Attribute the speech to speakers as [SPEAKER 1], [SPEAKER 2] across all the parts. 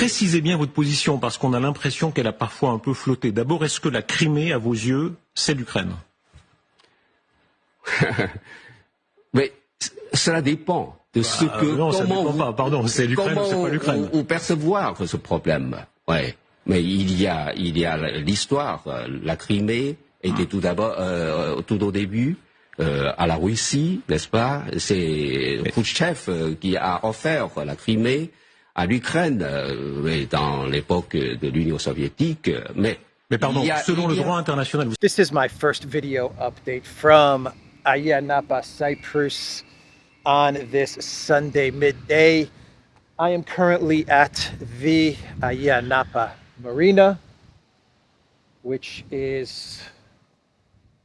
[SPEAKER 1] précisez bien votre position, parce qu'on a l'impression qu'elle a parfois un peu flotté. D'abord, est-ce que la Crimée, à vos yeux, c'est l'Ukraine?
[SPEAKER 2] Mais cela dépend de ce que...
[SPEAKER 1] Non, ça dépend pas. Pardon, c'est l'Ukraine ou c'est pas l'Ukraine?
[SPEAKER 2] Comment percevoir ce problème? Ouais. Mais il y a l'histoire. La Crimée était tout d'abord, tout au début, à la Russie, n'est-ce pas? C'est Khrouchtchev qui a offert la Crimée à l'Ukraine dans l'époque de l'Union soviétique. Mais
[SPEAKER 1] pardon, selon le droit international.
[SPEAKER 3] This is my first video update from Ayia Napa, Cyprus on this Sunday midday. I am currently at the Ayia Napa Marina, which is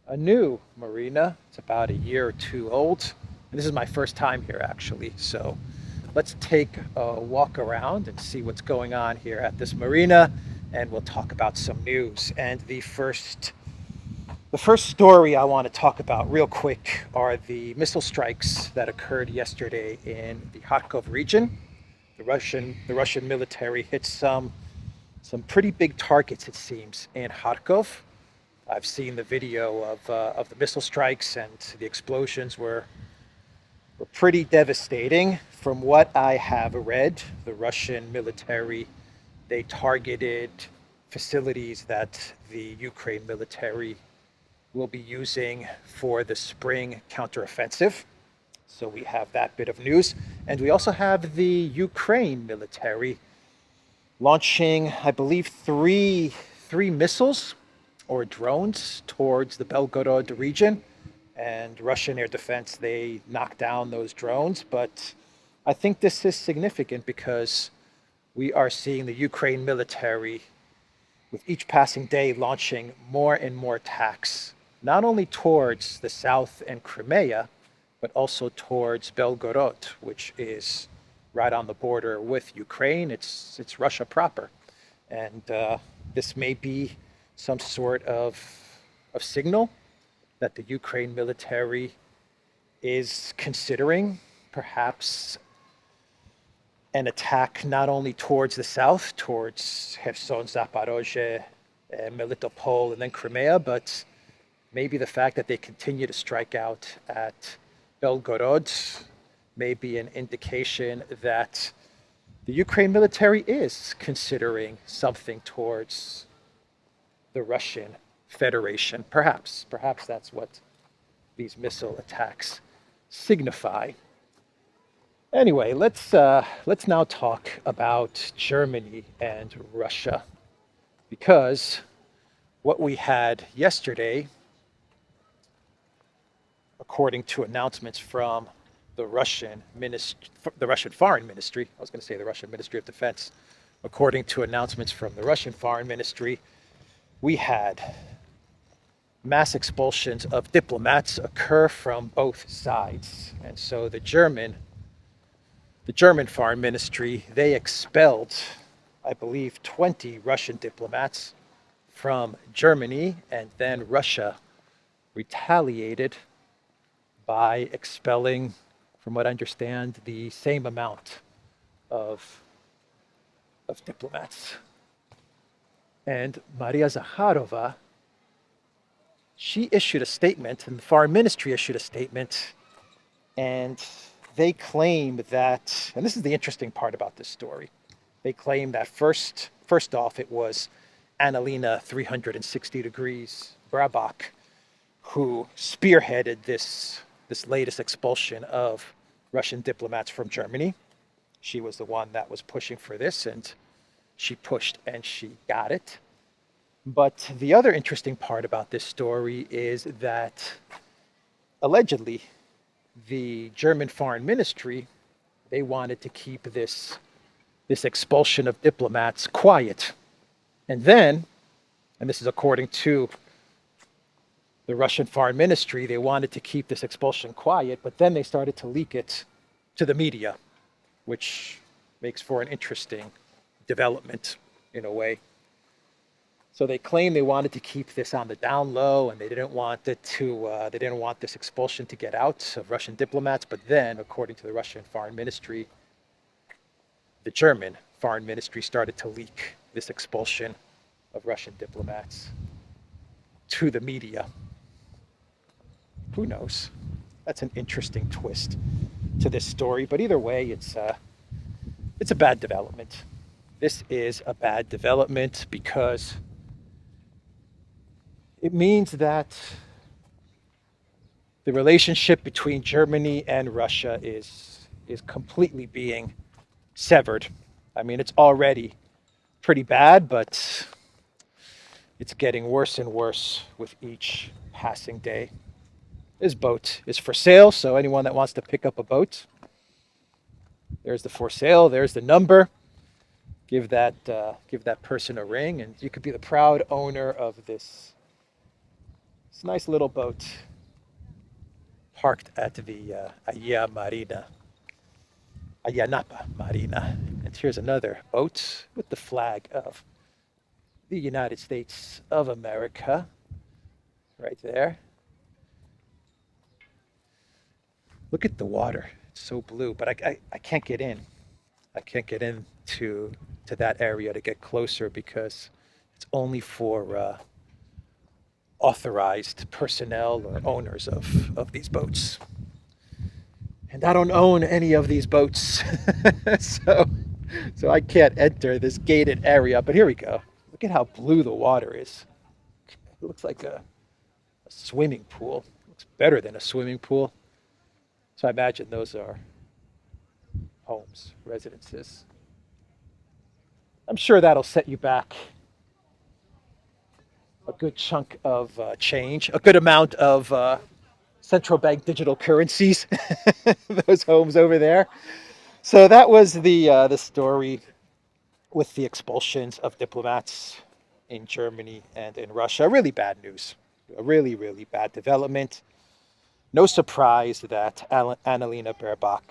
[SPEAKER 3] a new marina. It's about a year or two old. And this is my first time here, actually. So let's take a walk around and see what's going on here at this marina, and we'll talk about some news. And the first story I want to talk about real quick are the missile strikes that occurred yesterday in the Kharkov region. The Russian military hit some pretty big targets, it seems, in Kharkov. I've seen the video of the missile strikes, and the explosions were pretty devastating. From what I have read, the Russian military, they targeted facilities that the Ukraine military will be using for the spring counteroffensive. So we have that bit of news. And we also have the Ukraine military launching, I believe, three missiles or drones towards the Belgorod region. And Russian air defense, they knocked down those drones. But I think this is significant because we are seeing the Ukraine military, with each passing day, launching more and more attacks, not only towards the south and Crimea, but also towards Belgorod, which is right on the border with Ukraine. It's Russia proper. And this may be some sort of signal that the Ukraine military is considering perhaps an attack not only towards the south, towards Kherson, Zaporozhye, Melitopol, and then Crimea, but maybe the fact that they continue to strike out at Belgorod may be an indication that the Ukraine military is considering something towards the Russian Federation. Perhaps that's what these missile attacks signify. Anyway, let's now talk about Germany and Russia, because what we had yesterday, according to announcements from the Russian Foreign Ministry, I was going to say the Russian Ministry of Defense, according to announcements from the Russian Foreign Ministry, we had mass expulsions of diplomats occur from both sides. And so the German Foreign Ministry, they expelled, I believe, 20 Russian diplomats from Germany, and then Russia retaliated by expelling, from what I understand, the same amount of diplomats. And Maria Zakharova, she issued a statement, and the Foreign Ministry issued a statement, and they claim that, and this is the interesting part about this story, they claim that first off it was Annalena 360 degrees Brabach who spearheaded this latest expulsion of Russian diplomats from Germany. She was the one that was pushing for this, and she pushed and she got it. But the other interesting part about this story is that allegedly the German Foreign Ministry, they wanted to keep this expulsion of diplomats quiet. And then, and this is according to the Russian Foreign Ministry, they wanted to keep this expulsion quiet, but then they started to leak it to the media, which makes for an interesting development in a way. So they claim they wanted to keep this on the down low, and they didn't want this expulsion to get out of Russian diplomats. But then, according to the Russian Foreign Ministry, the German foreign ministry started to leak this expulsion of Russian diplomats to the media. Who knows? That's an interesting twist to this story. But either way, it's a bad development. This is a bad development because it means that the relationship between Germany and Russia is completely being severed. I mean, it's already pretty bad, but it's getting worse and worse with each passing day. This boat is for sale, so anyone that wants to pick up a boat, there's the for sale, there's the number. Give that person a ring, and you could be the proud owner of this nice little boat parked at the Ayanapa Marina. And here's another boat with the flag of the United States of America right there. Look at the water. It's so blue, but I can't get in. I can't get in to that area to get closer because it's only for authorized personnel or owners of these boats. And I don't own any of these boats. so I can't enter this gated area. But here we go. Look at how blue the water is. It looks like a swimming pool. It looks better than a swimming pool. So I imagine those are homes, residences. I'm sure that'll set you back a good chunk of change, a good amount of central bank digital currencies, those homes over there. So that was the story with the expulsions of diplomats in Germany and in Russia. Really bad news, a really, really bad development. No surprise that Annalena Baerbock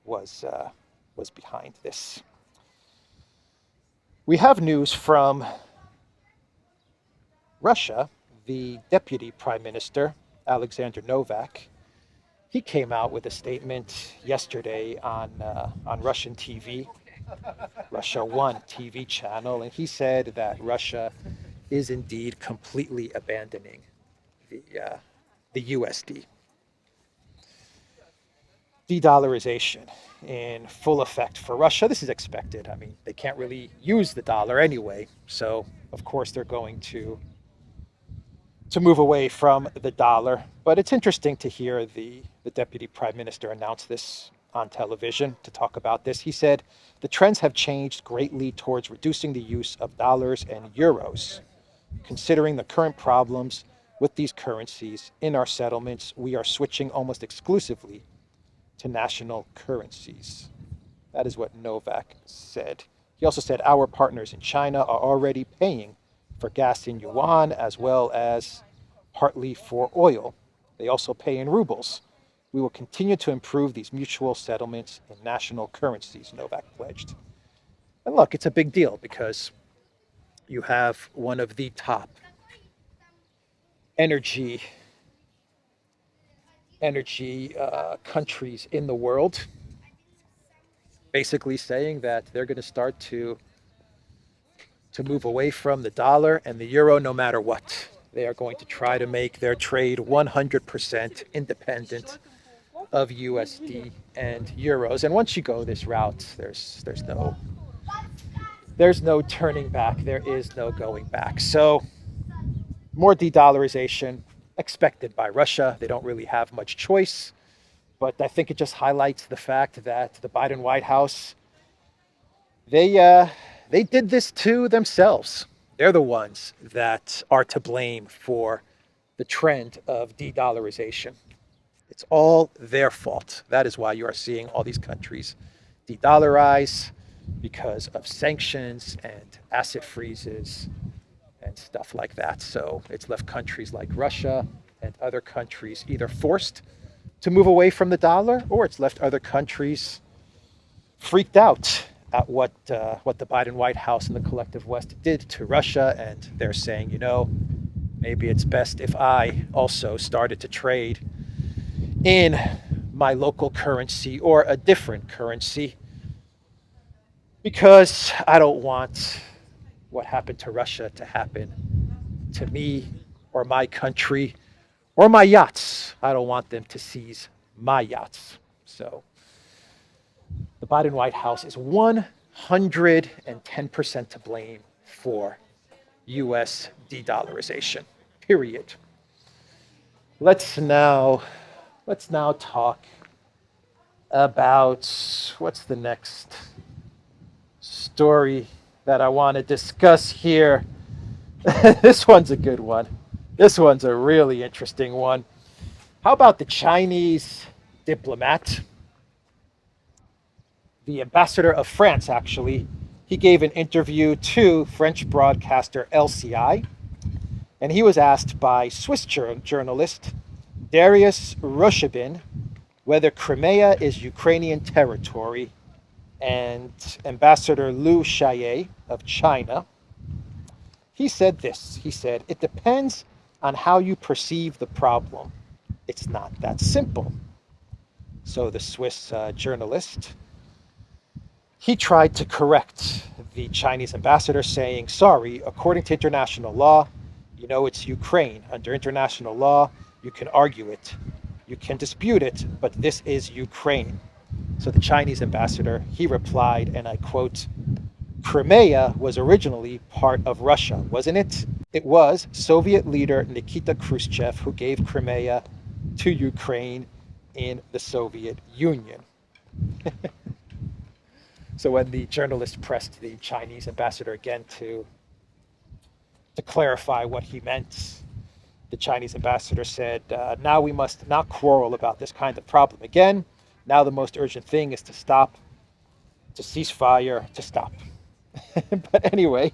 [SPEAKER 3] was behind this. We have news from Russia. The deputy prime minister, Alexander Novak, he came out with a statement yesterday on Russian TV, Russia 1 TV channel, and he said that Russia is indeed completely abandoning the USD. De-dollarization in full effect for Russia. This is expected. I mean, they can't really use the dollar anyway, so of course they're going to move away from the dollar. But it's interesting to hear the deputy prime minister announce this on television to talk about this. He said, the trends have changed greatly towards reducing the use of dollars and euros. Considering the current problems with these currencies in our settlements, we are switching almost exclusively to national currencies. That is what Novak said. He also said our partners in China are already paying for gas in yuan as well as partly for oil. They also pay in rubles. We will continue to improve these mutual settlements in national currencies, Novak pledged. And look, it's a big deal because you have one of the top energy countries in the world basically saying that they're going to start to move away from the dollar and the euro no matter what. They are going to try to make their trade 100% independent of USD and euros. And once you go this route, there's no turning back. There is no going back. So more de-dollarization expected by Russia. They don't really have much choice. But I think it just highlights the fact that the Biden White House, they did this to themselves. They're the ones that are to blame for the trend of de-dollarization. It's all their fault. That is why you are seeing all these countries de-dollarize because of sanctions and asset freezes and stuff like that. So it's left countries like Russia and other countries either forced to move away from the dollar, or it's left other countries freaked out at what the Biden White House and the collective West did to Russia. And they're saying, you know, maybe it's best if I also started to trade in my local currency or a different currency. because I don't want what happened to Russia to happen to me or my country or my yachts. I don't want them to seize my yachts. So the Biden White House is 110% to blame for US de-dollarization, period. Let's now talk about what's the next story that I want to discuss here. This one's a good one. This one's a really interesting one. How about the Chinese diplomat? The ambassador of France, actually, he gave an interview to French broadcaster LCI, and he was asked by Swiss journalist Darius Rochebin whether Crimea is Ukrainian territory, and Ambassador Liu Xiaoye of China, he said this. He said, "It depends on how you perceive the problem. It's not that simple." So the Swiss journalist, he tried to correct the Chinese ambassador, saying, "Sorry, according to international law, you know it's Ukraine. Under international law, you can argue it. You can dispute it, but this is Ukraine." So the Chinese ambassador, he replied, and I quote, "Crimea was originally part of Russia, wasn't it? It was Soviet leader Nikita Khrushchev who gave Crimea to Ukraine in the Soviet Union." So when the journalist pressed the Chinese ambassador again to clarify what he meant, the Chinese ambassador said, "Now we must not quarrel about this kind of problem again. Now the most urgent thing is to cease fire, to stop." But anyway,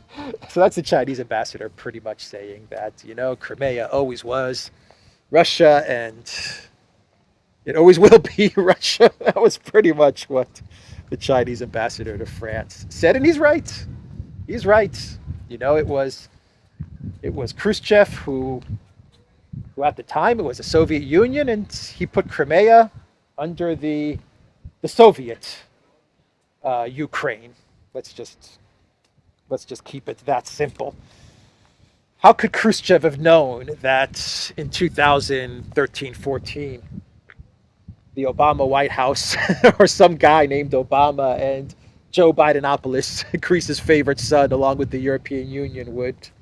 [SPEAKER 3] so that's the Chinese ambassador pretty much saying that, Crimea always was Russia and it always will be Russia. That was pretty much what the Chinese ambassador to France said, and he's right. He's right. It was Khrushchev who at the time it was the Soviet Union, and he put Crimea under the Soviet Ukraine. Let's just keep it that simple. How could Khrushchev have known that in 2013-14, the Obama White House or some guy named Obama and Joe Bidenopoulos, Greece's favorite son, along with the European Union, would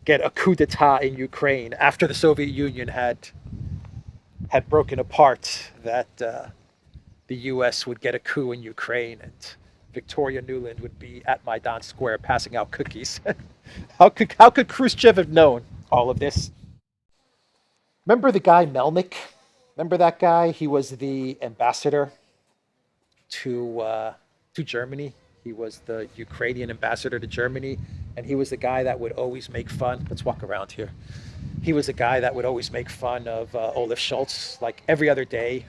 [SPEAKER 3] get a coup d'etat in Ukraine after the Soviet Union had broken apart, that the U.S. would get a coup in Ukraine and Victoria Nuland would be at Maidan Square passing out cookies. How could Khrushchev have known all of this? Remember the guy Melnik? Remember that guy? He was the ambassador to Germany. He was the Ukrainian ambassador to Germany, and he was the guy that would always make fun. Let's walk around here. He was the guy that would always make fun of Olaf Scholz. Like every other day,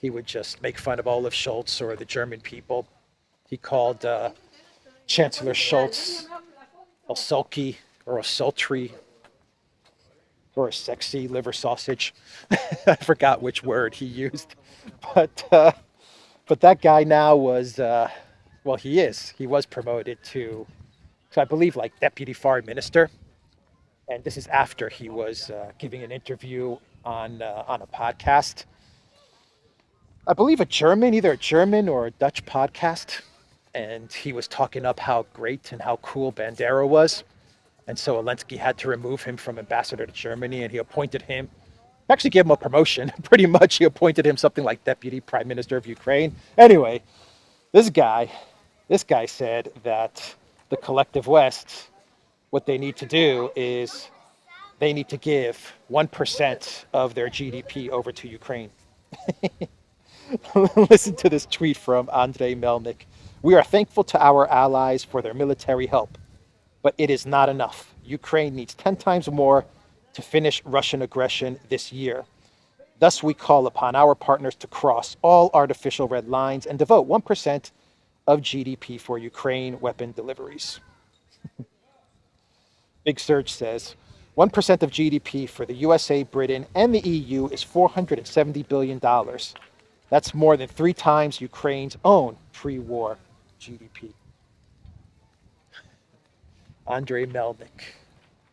[SPEAKER 3] he would just make fun of Olaf Scholz or the German people. He called Chancellor Scholz a sulky or a sultry or a sexy liver sausage. I forgot which word he used, but that guy now was he was promoted to I believe like deputy foreign minister, and this is after he was giving an interview on a podcast. I believe either a German or a Dutch podcast, and he was talking up how great and how cool Bandera was. And so Zelensky had to remove him from ambassador to Germany, and he appointed him, actually gave him a promotion, pretty much. He appointed him something like deputy prime minister of Ukraine. Anyway, this guy said that the collective West, what they need to do is they need to give 1% of their GDP over to Ukraine. Listen to this tweet from Andrei Melnik. "We are thankful to our allies for their military help, but it is not enough. Ukraine needs 10 times more to finish Russian aggression this year. Thus, we call upon our partners to cross all artificial red lines and devote 1% of GDP for Ukraine weapon deliveries." Big Surge says, 1% of GDP for the USA, Britain, and the EU is $470 billion. That's more than 3 times Ukraine's own pre-war GDP. Andrei Melnik.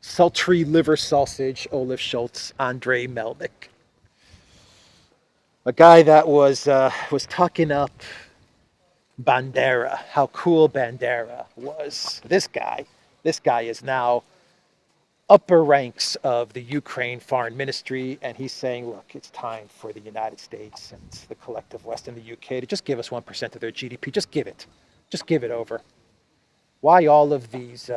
[SPEAKER 3] Sultry liver sausage, Olaf Scholz, Andrei Melnik. A guy that was talking up Bandera, how cool Bandera was. This guy is now upper ranks of the Ukraine Foreign Ministry, and he's saying, look, it's time for the United States and the collective West and the UK to just give us 1% of their GDP. Just give it over. Why all of these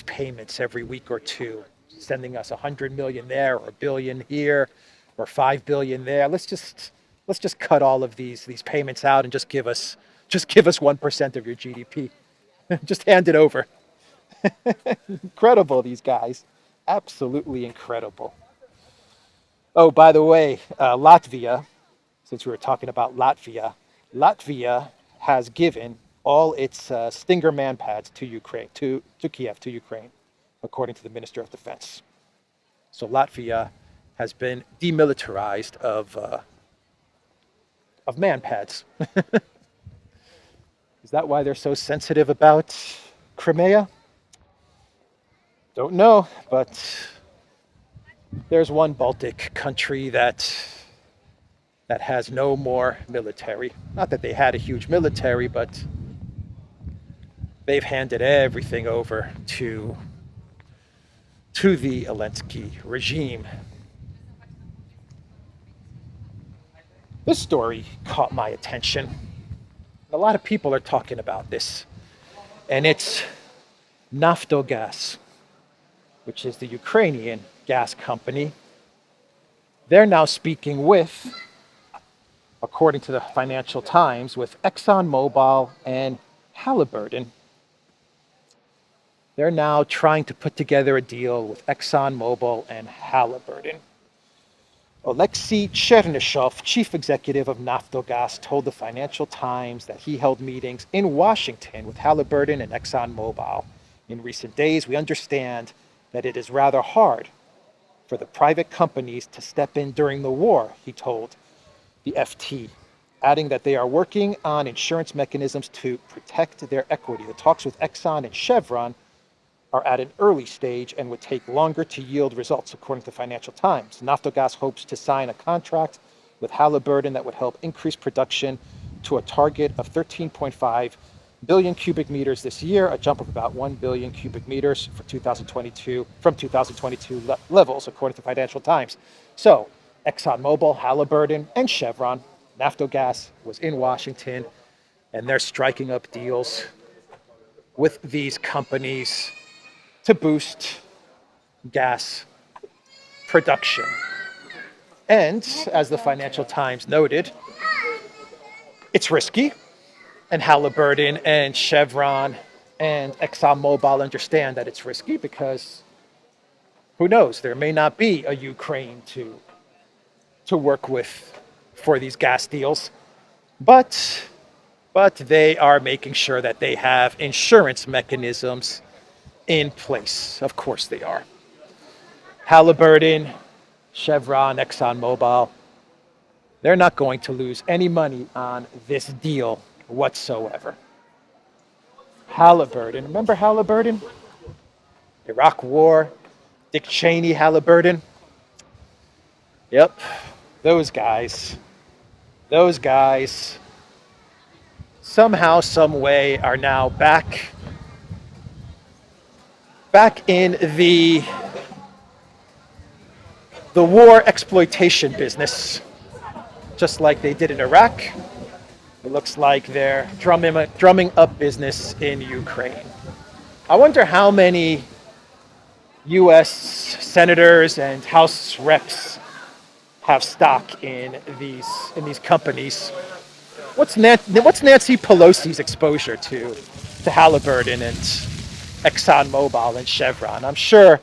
[SPEAKER 3] payments every week or two, sending us 100 million there or a billion here or 5 billion there? Let's just cut all of these payments out and just give us 1% of your GDP. Just hand it over. Incredible, these guys. Absolutely incredible. Oh, by the way, Latvia, since we were talking about Latvia has given all its Stinger manpads to Ukraine, to Kiev, to Ukraine, according to the Minister of Defense. So Latvia has been demilitarized of manpads. Is that why they're so sensitive about Crimea? Don't know, but there's one Baltic country that has no more military. Not that they had a huge military, but they've handed everything over to the Zelensky regime. This story caught my attention. A lot of people are talking about this, and it's Naftogaz, which is the Ukrainian gas company. They're now speaking with, according to the Financial Times, with ExxonMobil and Halliburton. They're now trying to put together a deal with ExxonMobil and Halliburton. Oleksiy Chernyshov, chief executive of Naftogaz, told the Financial Times that he held meetings in Washington with Halliburton and ExxonMobil. In recent days, we understand that it is rather hard for the private companies to step in during the war, he told the FT, adding that they are working on insurance mechanisms to protect their equity. The talks with Exxon and Chevron are at an early stage and would take longer to yield results, according to the Financial Times. Naftogaz hopes to sign a contract with Halliburton that would help increase production to a target of 13.5 billion cubic meters this year, a jump of about 1 billion cubic meters for 2022 from 2022 levels, according to the Financial Times. So ExxonMobil, Halliburton, and Chevron, Naftogaz was in Washington, and they're striking up deals with these companies to boost gas production. And as the Financial Times noted, it's risky, and Halliburton and Chevron and ExxonMobil understand that it's risky because who knows, there may not be a Ukraine to work with for these gas deals, but they are making sure that they have insurance mechanisms in place. Of course they are. Halliburton, Chevron, ExxonMobil, they're not going to lose any money on this deal whatsoever. Halliburton, remember Halliburton? Iraq War, Dick Cheney, Halliburton. Yep, those guys somehow, some way are now back in the war exploitation business, just like they did in Iraq. It looks like they're drumming up business in Ukraine. I wonder how many U.S. senators and House reps have stock in these companies. What's Nancy Pelosi's exposure to Halliburton and ExxonMobil and Chevron? I'm sure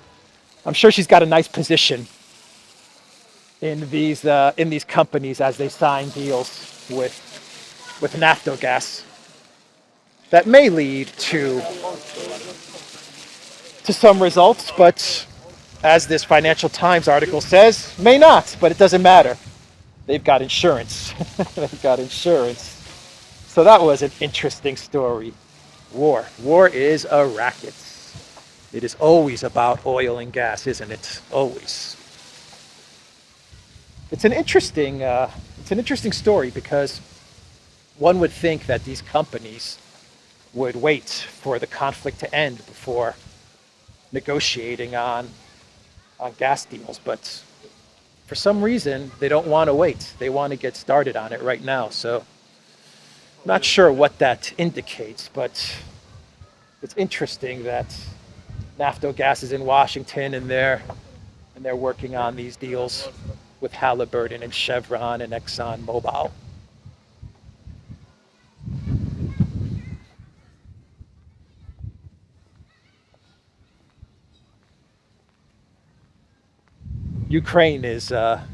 [SPEAKER 3] she's got a nice position in these companies as they sign deals with Naftogaz that may lead to some results, but as this Financial Times article says, may not, but it doesn't matter. They've got insurance. They got insurance. So that was an interesting story. War is a racket. It is always about oil and gas, isn't it? Always. It's an interesting story because one would think that these companies would wait for the conflict to end before negotiating on gas deals, but for some reason they don't want to wait. They want to get started on it right now. So I'm not sure what that indicates, but it's interesting that Naftogaz is in Washington and they're working on these deals with Halliburton and Chevron and Exxon Mobil. Ukraine is now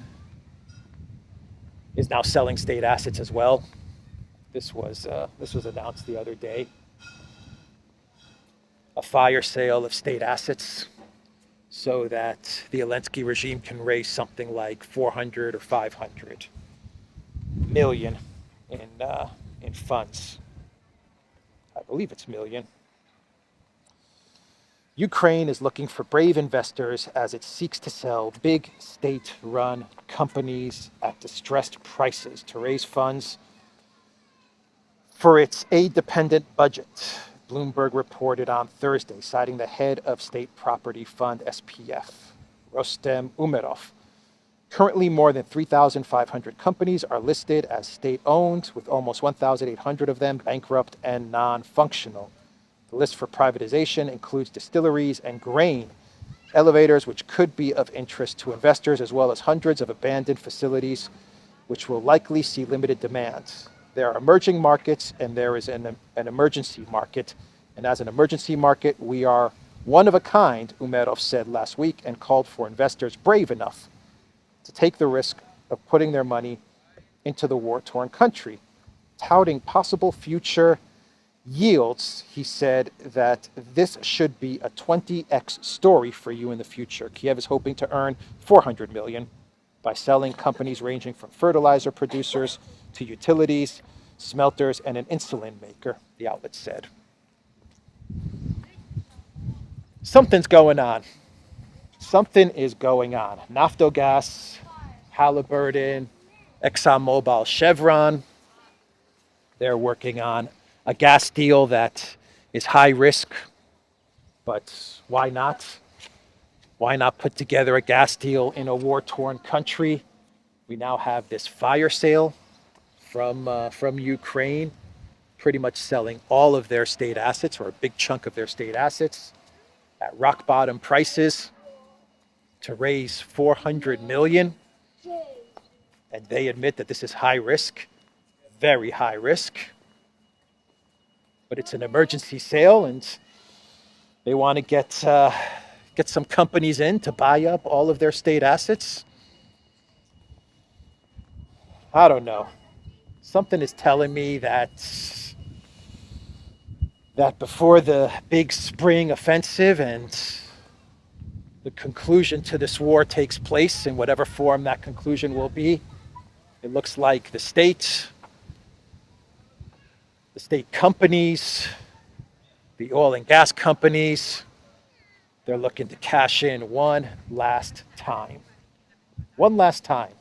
[SPEAKER 3] selling state assets as well. This was announced the other day. A fire sale of state assets so that the Zelensky regime can raise something like 400 or 500 million in funds. I believe it's million. Ukraine is looking for brave investors as it seeks to sell big state-run companies at distressed prices to raise funds for its aid-dependent budget, Bloomberg reported on Thursday, citing the head of State Property Fund SPF, Rostem Umerov. Currently, more than 3,500 companies are listed as state-owned, with almost 1,800 of them bankrupt and non-functional. The list for privatization includes distilleries and grain elevators, which could be of interest to investors, as well as hundreds of abandoned facilities, which will likely see limited demand. There are emerging markets, and there is an emergency market. And as an emergency market, we are one of a kind, Umerov said last week, and called for investors brave enough to take the risk of putting their money into the war-torn country. Touting possible future yields, he said that this should be a 20x story for you in the future. Kiev is hoping to earn 400 million by selling companies ranging from fertilizer producers to utilities, smelters, and an insulin maker, the outlet said. Something's going on. Something is going on. Naftogaz, Halliburton, ExxonMobil, Chevron, they're working on a gas deal that is high risk, but why not? Why not put together a gas deal in a war-torn country? We now have this fire sale from Ukraine, pretty much selling all of their state assets, or a big chunk of their state assets, at rock bottom prices to raise 400 million. And they admit that this is high risk, very high risk. But it's an emergency sale, and they want to get some companies in to buy up all of their state assets. I don't know. Something is telling me that before the big spring offensive and the conclusion to this war takes place, in whatever form that conclusion will be, it looks like the state companies, the oil and gas companies, they're looking to cash in one last time. One last time.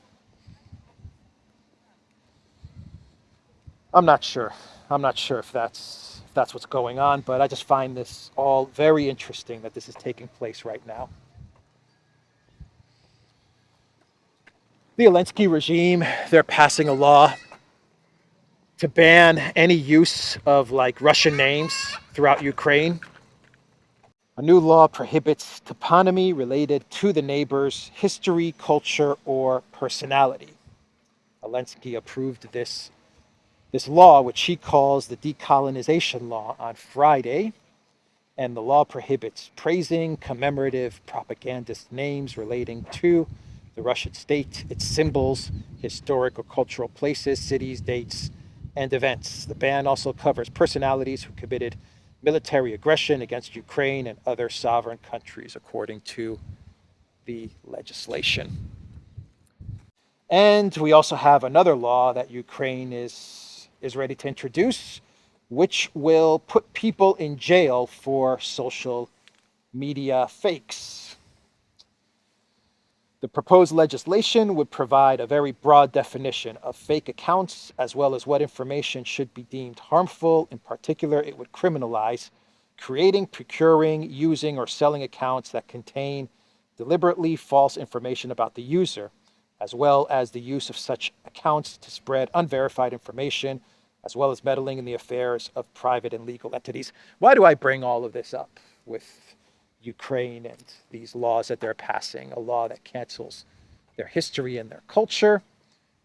[SPEAKER 3] I'm not sure if that's what's going on, but I just find this all very interesting that this is taking place right now. The Zelensky regime, they're passing a law to ban any use of Russian names throughout Ukraine. A new law prohibits toponymy related to the neighbor's history, culture, or personality. Zelensky approved this law, which he calls the decolonization law, on Friday. And the law prohibits praising commemorative propagandist names relating to the Russian state, its symbols, historic or cultural places, cities, dates, and events. The ban also covers personalities who committed military aggression against Ukraine and other sovereign countries, according to the legislation. And we also have another law that Ukraine is ready to introduce, which will put people in jail for social media fakes. The proposed legislation would provide a very broad definition of fake accounts, as well as what information should be deemed harmful. In particular, it would criminalize creating, procuring, using, or selling accounts that contain deliberately false information about the user, as well as the use of such accounts to spread unverified information, as well as meddling in the affairs of private and legal entities. Why do I bring all of this up with Ukraine and these laws that they're passing? A law that cancels their history and their culture,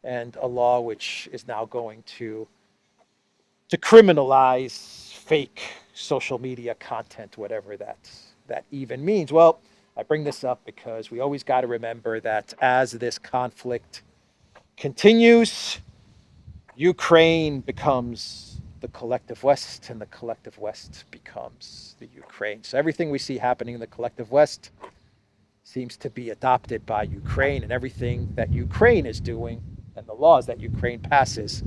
[SPEAKER 3] and a law which is now going to criminalize fake social media content, whatever that even means. Well, I bring this up because we always got to remember that as this conflict continues, Ukraine becomes the collective West, and the collective West becomes the Ukraine. So everything we see happening in the collective West seems to be adopted by Ukraine, and everything that Ukraine is doing and the laws that Ukraine passes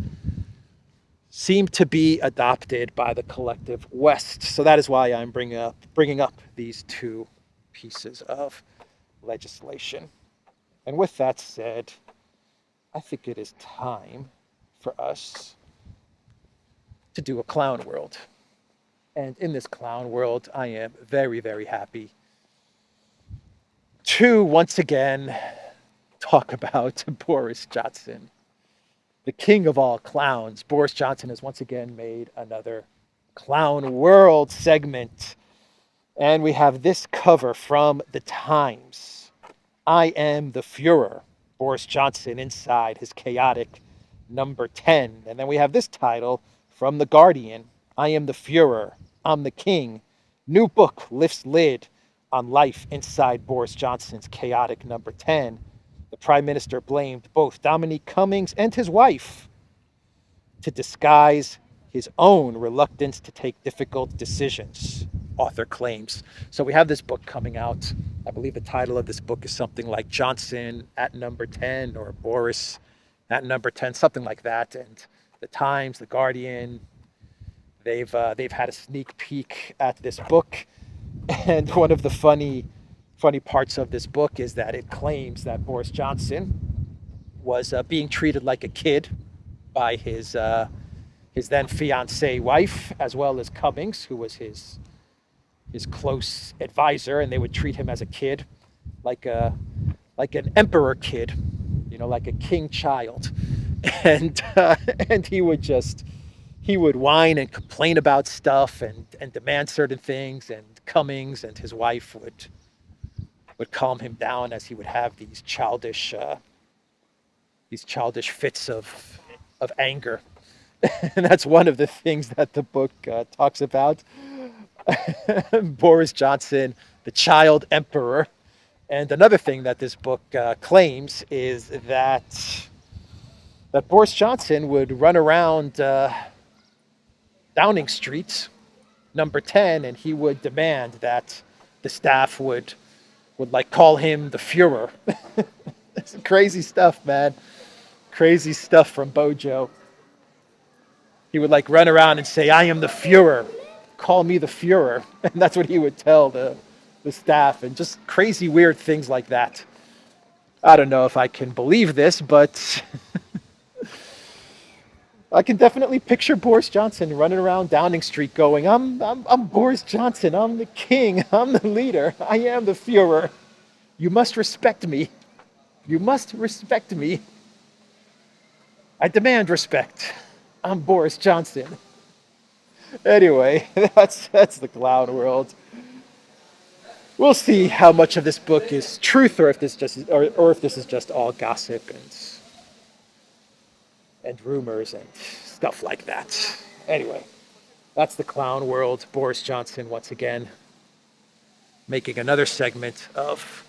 [SPEAKER 3] seem to be adopted by the collective West. So that is why I'm bringing up these two pieces of legislation. And with that said, I think it is time for us to do a clown world. And in this clown world, I am very, very happy to once again talk about Boris Johnson, the king of all clowns. Boris Johnson has once again made another clown world segment. And we have this cover from The Times. I am the Fuhrer. Boris Johnson inside his chaotic number 10. And then we have this title from The Guardian. I am the Fuhrer. I'm the king. New book lifts lid on life inside Boris Johnson's chaotic number 10. The prime minister blamed both Dominique Cummings and his wife to disguise his own reluctance to take difficult decisions, author claims. So we have this book coming out. I believe the title of this book is something like Johnson at number 10 or Boris at number 10, something like that. And The Times, The Guardian, they've had a sneak peek at this book. And one of the funny parts of this book is that it claims that Boris Johnson was being treated like a kid by his then fiancée wife, as well as Cummings, who was his close advisor, and they would treat him as a kid, like an emperor kid, like a king child, and he would whine and complain about stuff and demand certain things, and Cummings and his wife would calm him down as he would have these childish fits of anger. And that's one of the things that the book talks about. Boris Johnson, the child emperor. And another thing that this book claims is that Boris Johnson would run around Downing Street, number 10, and he would demand that the staff would call him the Fuhrer. It's crazy stuff, man. Crazy stuff from Bojo. He would run around and say, I am the Fuhrer. Call me the Fuhrer. And that's what he would tell the staff, and just crazy, weird things like that. I don't know if I can believe this, but I can definitely picture Boris Johnson running around Downing Street going, I'm Boris Johnson. I'm the king. I'm the leader. I am the Fuhrer. You must respect me. You must respect me. I demand respect. I'm Boris Johnson. Anyway, that's the clown world. We'll see how much of this book is truth, or if this is just all gossip and rumors and stuff like that. Anyway, that's the clown world. Boris Johnson once again making another segment of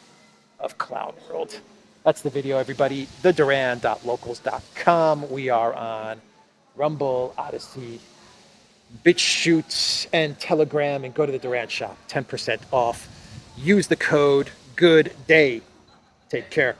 [SPEAKER 3] clown world. That's the video, everybody. theduran.locals.com. We are on Rumble, ODYSEE, BitChute, and Telegram, and go to the Duran shop. 10% off. Use the code GOODDAY. Take care.